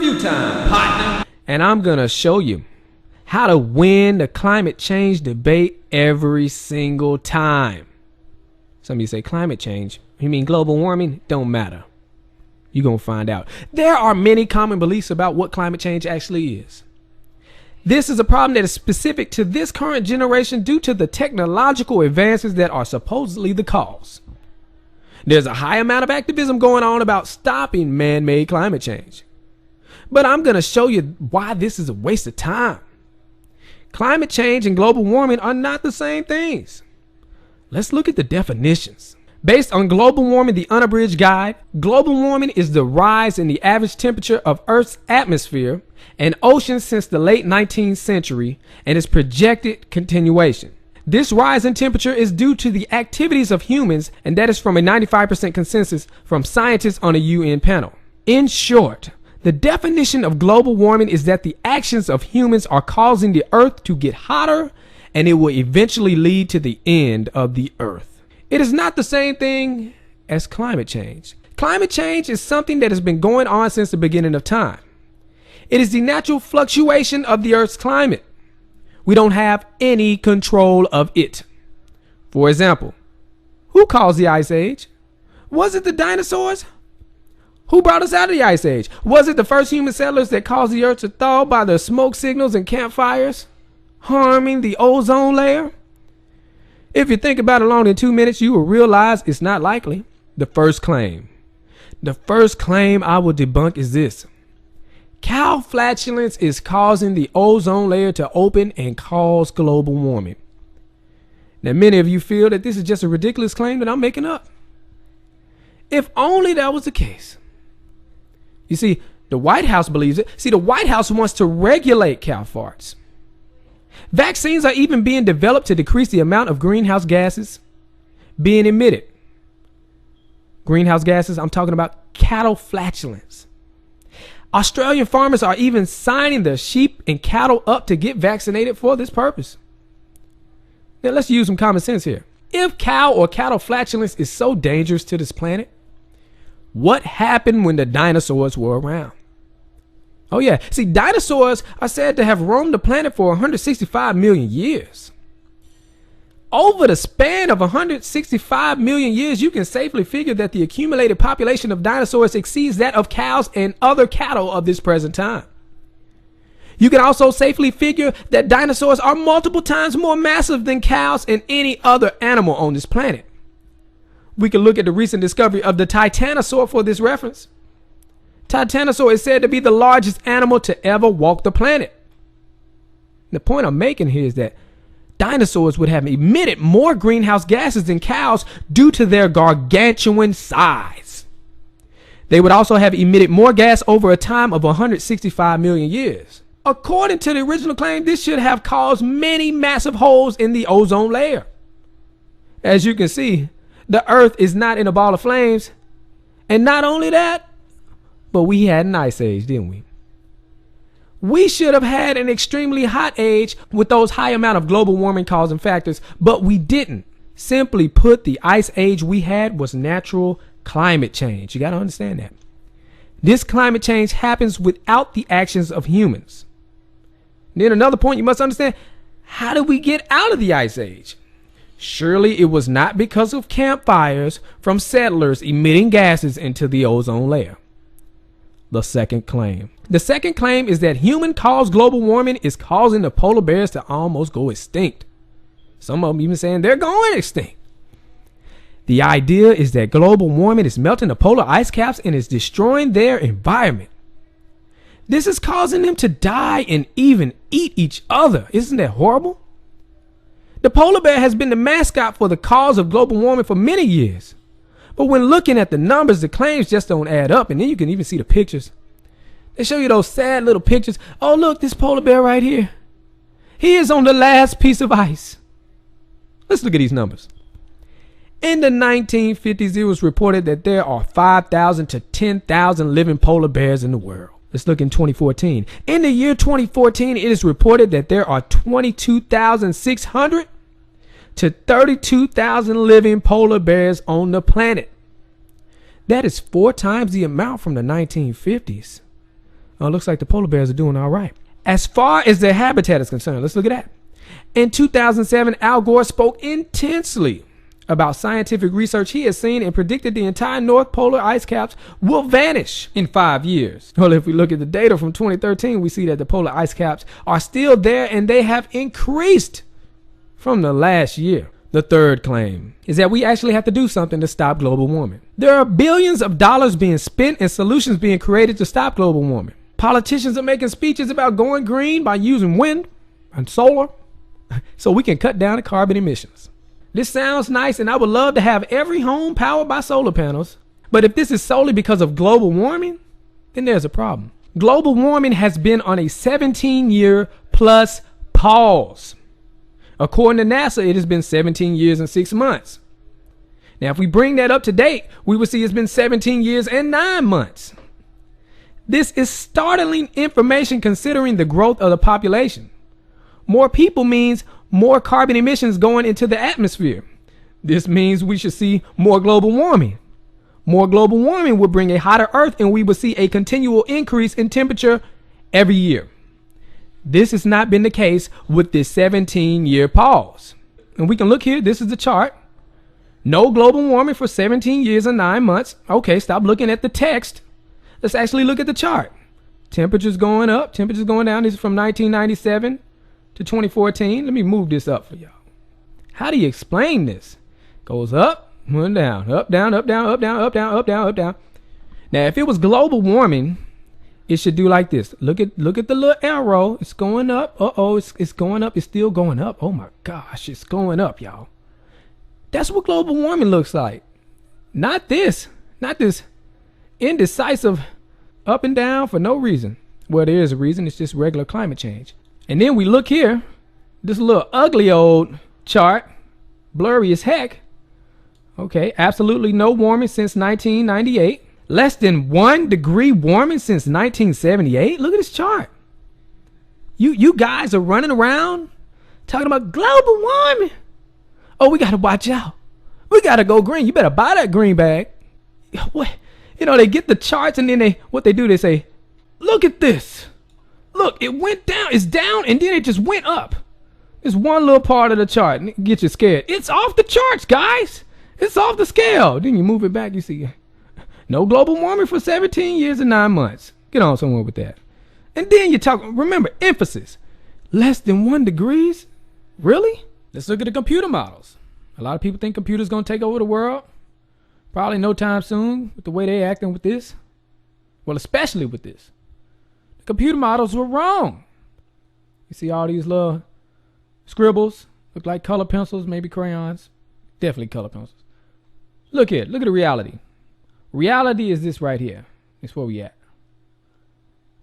Review time, partner. And I'm gonna show you how to win the climate change debate every single time. Some of you say climate change, you mean global warming? Don't matter. You're gonna find out. There are many common beliefs about what climate change actually is. This is a problem that is specific to this current generation due to the technological advances that are supposedly the cause. There's a high amount of activism going on about stopping man-made climate change. But I'm going to show you why this is a waste of time. Climate change and global warming are not the same things. Let's look at the definitions. Based on Global Warming, the Unabridged Guide, global warming is the rise in the average temperature of Earth's atmosphere and oceans since the late 19th century and its projected continuation. This rise in temperature is due to the activities of humans, and that is from a 95% consensus from scientists on a UN panel. In short, the definition of global warming is that the actions of humans are causing the Earth to get hotter, and it will eventually lead to the end of the Earth. It is not the same thing as climate change. Climate change is something that has been going on since the beginning of time. It is the natural fluctuation of the Earth's climate. We don't have any control of it. For example, who caused the Ice Age? Was it the dinosaurs? Who brought us out of the Ice Age? Was it the first human settlers that caused the Earth to thaw by the smoke signals and campfires, harming the ozone layer? If you think about it long in 2 minutes, you will realize it's not likely. The first claim I will debunk is this. Cow flatulence is causing the ozone layer to open and cause global warming. Now, many of you feel that this is just a ridiculous claim that I'm making up. If only that was the case. You see, the White House believes it. See, the White House wants to regulate cow farts. Vaccines are even being developed to decrease the amount of greenhouse gases being emitted. Greenhouse gases, I'm talking about cattle flatulence. Australian farmers are even signing their sheep and cattle up to get vaccinated for this purpose. Now let's use some common sense here. If cow or cattle flatulence is so dangerous to this planet, what happened when the dinosaurs were around? Oh yeah, see, dinosaurs are said to have roamed the planet for 165 million years. Over the span of 165 million years, you can safely figure that the accumulated population of dinosaurs exceeds that of cows and other cattle of this present time. You can also safely figure that dinosaurs are multiple times more massive than cows and any other animal on this planet. We can look at the recent discovery of the titanosaur for this reference. Titanosaur is said to be the largest animal to ever walk the planet. The point I'm making here is that dinosaurs would have emitted more greenhouse gases than cows due to their gargantuan size. They would also have emitted more gas over a time of 165 million years. According to the original claim, this should have caused many massive holes in the ozone layer. As you can see, the Earth is not in a ball of flames. And not only that, but we had an ice age, didn't we? We should have had an extremely hot age with those high amount of global warming causing factors, but we didn't. Simply put, the ice age we had was natural climate change. You got to understand that. This climate change happens without the actions of humans. Then another point you must understand, how did we get out of the ice age? Surely it was not because of campfires from settlers emitting gases into the ozone layer. The second claim is that human-caused global warming is causing the polar bears to almost go extinct. Some of them even saying they're going extinct. The idea is that global warming is melting the polar ice caps and is destroying their environment. This is causing them to die and even eat each other. Isn't that horrible? The polar bear has been the mascot for the cause of global warming for many years. But when looking at the numbers, the claims just don't add up. And then you can even see the pictures. They show you those sad little pictures. Oh, look, this polar bear right here. He is on the last piece of ice. Let's look at these numbers. In the 1950s, it was reported that there are 5,000 to 10,000 living polar bears in the world. Let's look in 2014. In the year 2014, it is reported that there are 22,600 to 32,000 living polar bears on the planet. That is 4 times the amount from the 1950s. Oh, it looks like the polar bears are doing all right. As far as their habitat is concerned, let's look at that. In 2007, Al Gore spoke intensely about scientific research he has seen and predicted the entire North Polar ice caps will vanish in 5 years. Well, if we look at the data from 2013, we see that the polar ice caps are still there and they have increased from the last year. The third claim is that we actually have to do something to stop global warming. There are billions of dollars being spent and solutions being created to stop global warming. Politicians are making speeches about going green by using wind and solar so we can cut down the carbon emissions. This sounds nice, and I would love to have every home powered by solar panels. But if this is solely because of global warming, then there's a problem. Global warming has been on a 17-year plus pause. According to NASA, it has been 17 years and 6 months. Now, if we bring that up to date, we will see it's been 17 years and 9 months. This is startling information considering the growth of the population. More people means more carbon emissions going into the atmosphere. This means we should see more global warming. More global warming will bring a hotter Earth, and we will see a continual increase in temperature every year. This has not been the case with this 17-year pause. And we can look here. This is the chart. No global warming for 17 years and 9 months. Okay, stop looking at the text. Let's actually look at the chart. Temperatures going up, temperatures going down. This is from 1997 to 2014. Let me move this up for y'all. How do you explain this? Goes up, down, up, down, up, down, up, down, up, down, up, down, up, down. Now, if it was global warming, it should do like this. Look at the little arrow. It's going up. Uh-oh, it's going up. It's still going up. Oh my gosh, it's going up, y'all. That's what global warming looks like. Not this indecisive up and down for no reason. Well, there is a reason. It's just regular climate change. And then we look here, this little ugly old chart, blurry as heck. Okay, absolutely no warming since 1998. Less than 1 degree warming since 1978. Look at this chart. You guys are running around talking about global warming. Oh, we got to watch out. We got to go green. You better buy that green bag. What? You know, they get the charts and then they say, look at this. Look, it went down. It's down and then it just went up. It's one little part of the chart and it gets you scared. It's off the charts, guys. It's off the scale. Then you move it back, you see no global warming for 17 years and 9 months. Get on somewhere with that. And then you talk, remember, emphasis. Less than 1 degrees? Really? Let's look at the computer models. A lot of people think computers going to take over the world. Probably no time soon with the way they're acting with this. Well, especially with this. The computer models were wrong. You see all these little scribbles. Look like color pencils, maybe crayons. Definitely color pencils. Look here. Look at the reality. Reality is this right here. It's where we at.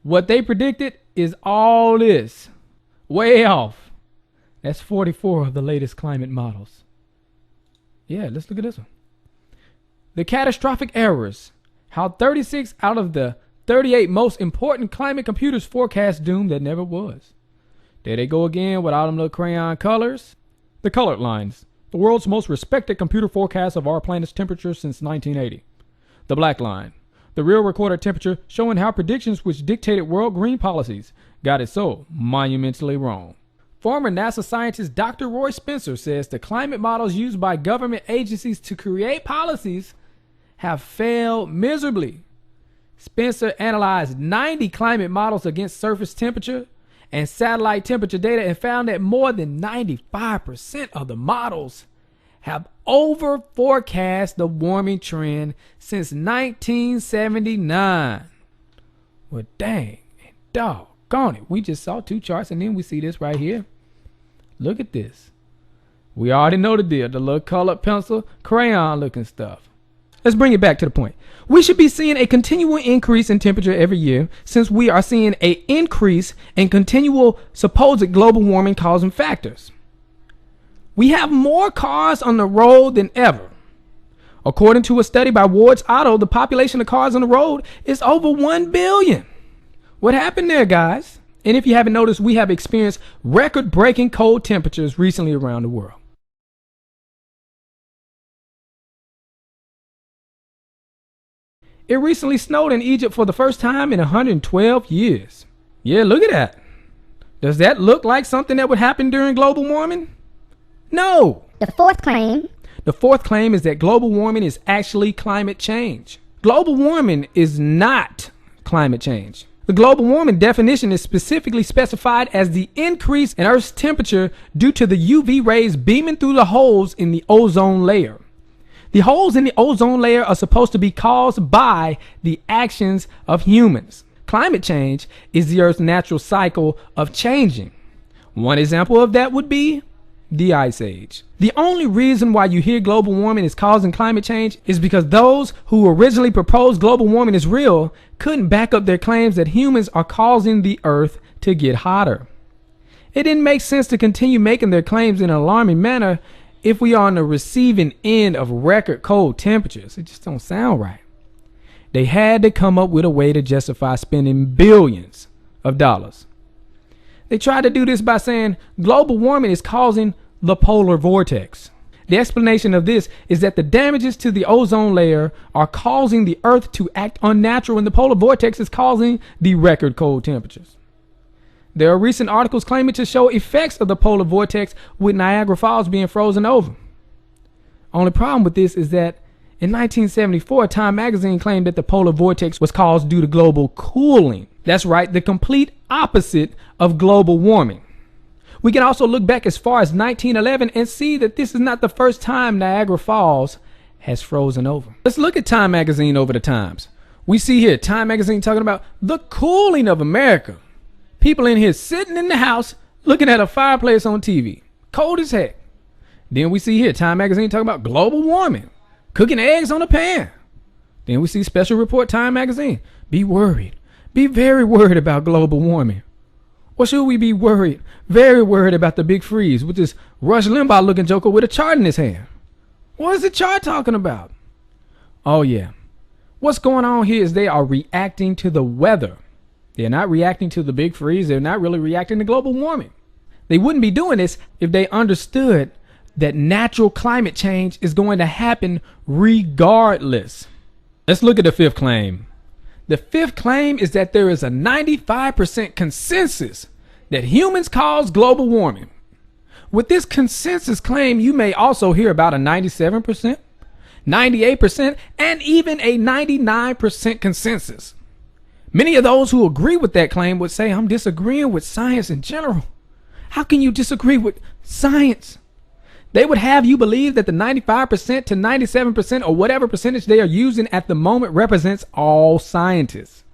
What they predicted is all this. Way off. That's 44 of the latest climate models. Yeah, let's look at this one. The catastrophic errors. How 36 out of the 38 most important climate computers forecast doom that never was. There they go again with all them little crayon colors. The colored lines. The world's most respected computer forecast of our planet's temperature since 1980. The black line. The real recorded temperature showing how predictions which dictated world green policies got it so monumentally wrong. Former NASA scientist Dr. Roy Spencer says the climate models used by government agencies to create policies have failed miserably. Spencer analyzed 90 climate models against surface temperature and satellite temperature data and found that more than 95% of the models have over forecast the warming trend since 1979. Well, dang, doggone it. We just saw 2 charts and then we see this right here. Look at this. We already know the deal. The little colored pencil, crayon looking stuff. Let's bring it back to the point. We should be seeing a continual increase in temperature every year since we are seeing an increase in continual supposed global warming causing factors. We have more cars on the road than ever. According to a study by Ward's Auto, the population of cars on the road is over 1 billion. What happened there, guys? And if you haven't noticed, we have experienced record-breaking cold temperatures recently around the world. It recently snowed in Egypt for the first time in 112 years. Yeah, look at that. Does that look like something that would happen during global warming? No. The fourth claim. The fourth claim is that global warming is actually climate change. Global warming is not climate change. The global warming definition is specifically specified as the increase in Earth's temperature due to the UV rays beaming through the holes in the ozone layer. The holes in the ozone layer are supposed to be caused by the actions of humans. Climate change is the Earth's natural cycle of changing. One example of that would be the Ice Age. The only reason why you hear global warming is causing climate change is because those who originally proposed global warming is real couldn't back up their claims that humans are causing the Earth to get hotter. It didn't make sense to continue making their claims in an alarming manner if we are on the receiving end of record cold temperatures. It just don't sound right. They had to come up with a way to justify spending billions of dollars. They tried to do this by saying global warming is causing the polar vortex. The explanation of this is that the damages to the ozone layer are causing the Earth to act unnatural, and the polar vortex is causing the record cold temperatures. There are recent articles claiming to show effects of the polar vortex with Niagara Falls being frozen over. Only problem with this is that in 1974, Time magazine claimed that the polar vortex was caused due to global cooling. That's right, the complete opposite of global warming. We can also look back as far as 1911 and see that this is not the first time Niagara Falls has frozen over. Let's look at Time magazine over the times. We see here Time magazine talking about the cooling of America. People in here sitting in the house looking at a fireplace on TV. Cold as heck. Then we see here Time magazine talking about global warming. Cooking eggs on a pan. Then we see special report Time magazine. Be worried. Be very worried about global warming. Or should we be worried? Very worried about the big freeze with this Rush Limbaugh looking joker with a chart in his hand. What is the chart talking about? Oh yeah. What's going on here is they are reacting to the weather. They're not reacting to the big freeze. They're not really reacting to global warming. They wouldn't be doing this if they understood that natural climate change is going to happen regardless. Let's look at the fifth claim. The fifth claim is that there is a 95% consensus that humans cause global warming. With this consensus claim, you may also hear about a 97%, 98%, and even a 99% consensus. Many of those who agree with that claim would say, I'm disagreeing with science in general. How can you disagree with science? They would have you believe that the 95% to 97% or whatever percentage they are using at the moment represents all scientists.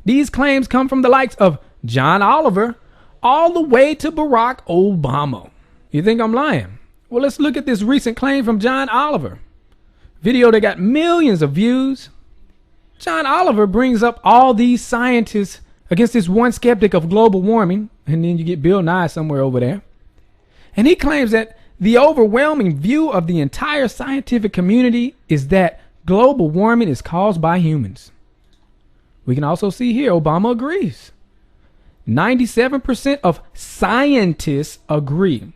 These claims come from the likes of John Oliver all the way to Barack Obama. You think I'm lying? Well, let's look at this recent claim from John Oliver. Video that got millions of views. John Oliver brings up all these scientists against this one skeptic of global warming, and then you get Bill Nye somewhere over there. And he claims that the overwhelming view of the entire scientific community is that global warming is caused by humans. We can also see here Obama agrees. 97% of scientists agree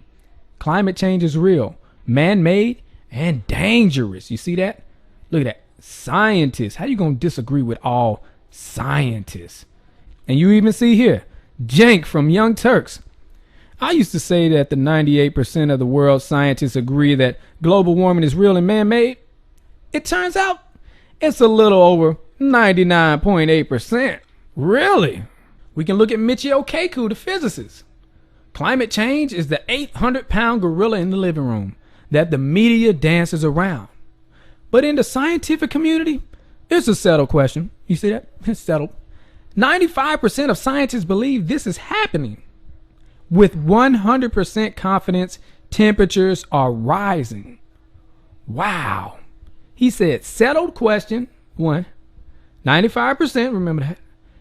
climate change is real, man-made, and dangerous. You see that? Look at that. Scientists. How you going to disagree with all scientists? And you even see here Cenk from Young Turks. I used to say that the 98% of the world's scientists agree that global warming is real and man-made. It turns out it's a little over 99.8%. Really? We can look at Michio Kaku, the physicist. Climate change is the 800-pound gorilla in the living room that the media dances around. But in the scientific community, it's a settled question. You see that? It's settled. 95% of scientists believe this is happening. With 100% confidence, temperatures are rising. Wow. He said settled question, 95%, remember that.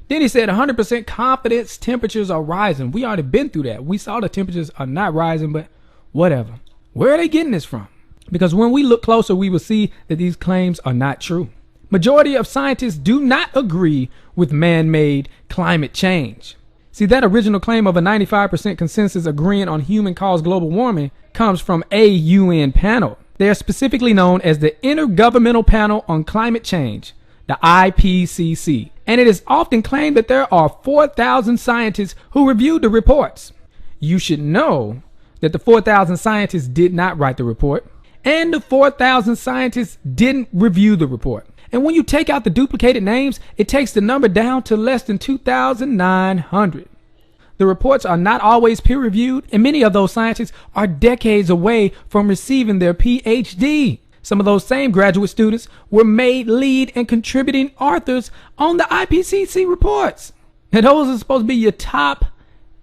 Then he said 100% confidence, temperatures are rising. We already been through that. We saw the temperatures are not rising, but whatever. Where are they getting this from? Because when we look closer, we will see that these claims are not true. Majority of scientists do not agree with man-made climate change. See, that original claim of a 95% consensus agreeing on human-caused global warming comes from a UN panel. They are specifically known as the Intergovernmental Panel on Climate Change. the IPCC. And it is often claimed that there are 4,000 scientists who reviewed the reports. You should know that the 4,000 scientists did not write the report, and the 4,000 scientists didn't review the report. And when you take out the duplicated names, it takes the number down to less than 2,900. The reports are not always peer-reviewed, and many of those scientists are decades away from receiving their PhD. Some of those same graduate students were made lead and contributing authors on the IPCC reports. And those are supposed to be your top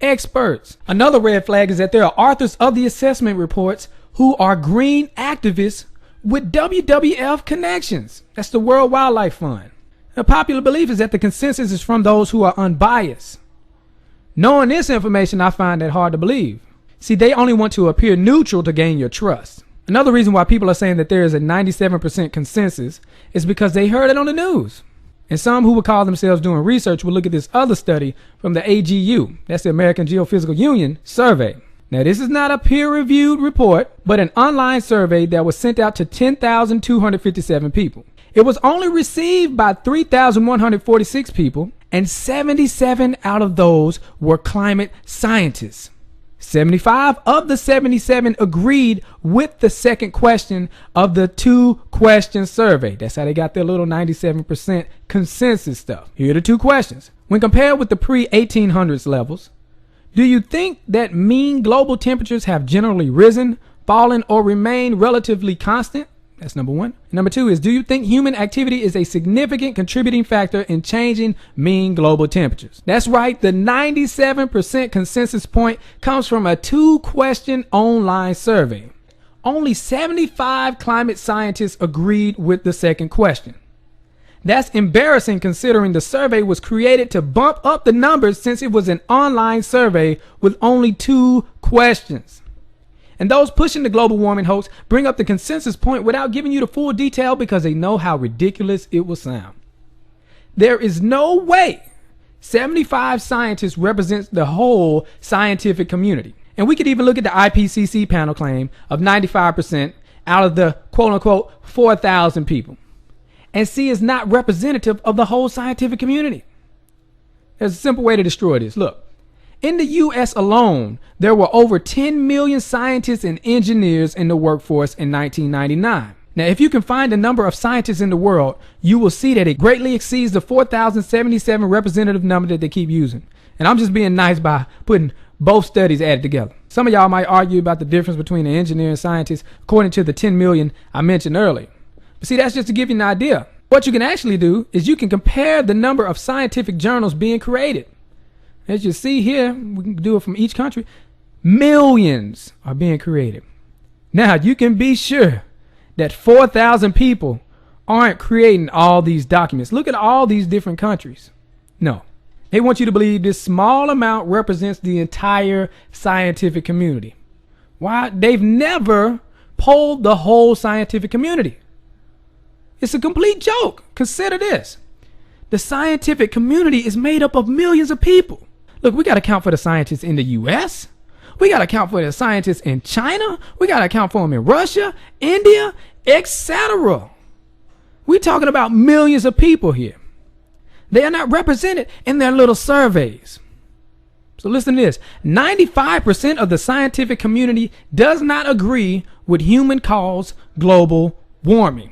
experts. Another red flag is that there are authors of the assessment reports who are green activists with WWF connections. That's the World Wildlife Fund. The popular belief is that the consensus is from those who are unbiased. Knowing this information, I find that hard to believe. See, they only want to appear neutral to gain your trust. Another reason why people are saying that there is a 97% consensus is because they heard it on the news. And some who would call themselves doing research will look at this other study from the AGU, that's the American Geophysical Union survey. Now, this is not a peer-reviewed report, but an online survey that was sent out to 10,257 people. It was only received by 3,146 people, and 77 out of those were climate scientists. 75 of the 77 agreed with the second question of the 2-question survey. That's how they got their little 97% consensus stuff. Here are the 2 questions. When compared with the pre-1800s levels, do you think that mean global temperatures have generally risen, fallen, or remained relatively constant? That's number 1. Number 2 is, do you think human activity is a significant contributing factor in changing mean global temperatures? That's right, the 97% consensus point comes from a 2-question online survey. Only 75 climate scientists agreed with the second question. That's embarrassing considering the survey was created to bump up the numbers since it was an online survey with only 2 questions. And those pushing the global warming hoax bring up the consensus point without giving you the full detail because they know how ridiculous it will sound. There is no way 75 scientists represents the whole scientific community. And we could even look at the IPCC panel claim of 95% out of the quote-unquote 4,000 people and see it's not representative of the whole scientific community. There's a simple way to destroy this. Look. In the U.S. alone, there were over 10 million scientists and engineers in the workforce in 1999. Now, if you can find the number of scientists in the world, you will see that it greatly exceeds the 4,077 representative number that they keep using. And I'm just being nice by putting both studies added together. Some of y'all might argue about the difference between an engineer and scientist according to the 10 million I mentioned earlier. But see, that's just to give you an idea. What you can actually do is you can compare the number of scientific journals being created. As you see here, we can do it from each country. Millions are being created. Now, you can be sure that 4,000 people aren't creating all these documents. Look at all these different countries. No, they want you to believe this small amount represents the entire scientific community. Why? They've never polled the whole scientific community. It's a complete joke. Consider this. The scientific community is made up of millions of people. Look, we got to account for the scientists in the U.S. We got to account for the scientists in China. We got to account for them in Russia, India, etc. We're talking about millions of people here. They are not represented in their little surveys. So listen to this. 95% of the scientific community does not agree with human-caused global warming.